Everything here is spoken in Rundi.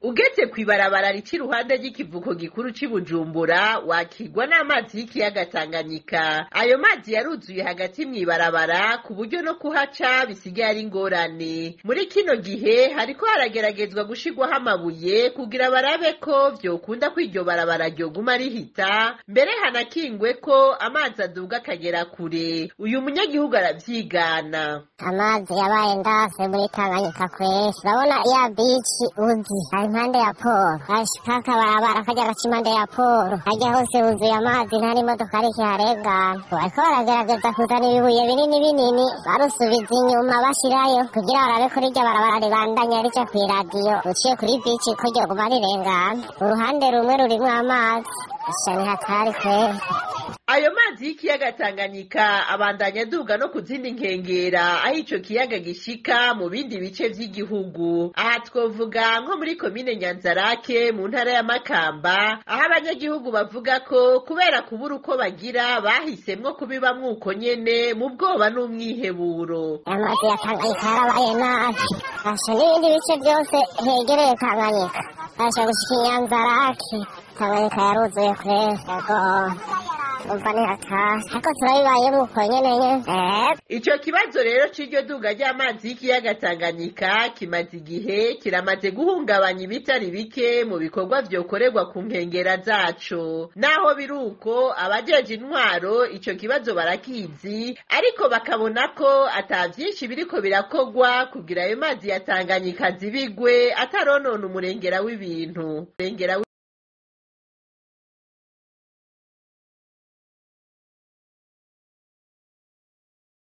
ugeze kw'ibarabara rica iruhande ry'ikivuko gikuru c'i Bujumbura wakigwa n'amazi y'ikiyaga Tanganyika. Ayo mazi yaruzuye hagati mw'ibarabara ku buryo no kuhaca bisigaye ari ingorane. Muri kino gihe hariko harageragezwa gushirwaho amabuye kugira barabe ko vyokunda ko iryo barabara ryoguma rihita, mbere hanakingwe ko amazi aduga akagera kure. Uyu munyagihugu aravyigana. Amazi yabaye ndase muri Tanganyika kwese. Urabona ya bici uzi ari impande ya poro, ashika barabara kaja gaca impande ya poro, harya hose huzuye amazi nta n'imodoka ariko iharengana. Bariko baragerageza kuzana ibibuye binini binini barusubiza inyuma bashirayo kugira barabe ko rirya barabara ribandanya rija kw'iradiyo uciye kuri bici ko ryoguma rirengana. Uruhande rumwe rurimwo amazi ishani hatari kwera. Ayo mazi y'ikiyaga Tanganyika abandanya aduga no ku zindi nkengera aho ico kiyaga gishika mu bindi bice vy'igihugu. Aha twovuga nko muri komine Nyanzarake mu ntara ya Makamba, aho abanyagihugu bavuga ko kubera kubura uko bagira bahisemwo kubibamwo uko nyene mu bwoba n'umwiheburo. Amazi ya Tanganyika yarabaye nabi, asha n'ibindi bice vyose hegereye Tanganyika, asha gushika i Nyanzarake Tanganyika yaruzuye kwera. Umva ni hatari, ariko turabibayemwo uko nyene. Ico kibazo rero c'iryo duga ry'amazi y'ikiyaga Tanganyika kimaze igihe kiramaze guhungabanya ibitari bike mu bikorwa vyokorerwa ku nkengera zaco. Naho biruko abajeje intwaro ico kibazo barakizi, ariko bakabona ko ata vyinshi biriko birakogwa kugira ayo mazi ya Tanganyika zibigwe ataronona umurengera w'ibintu.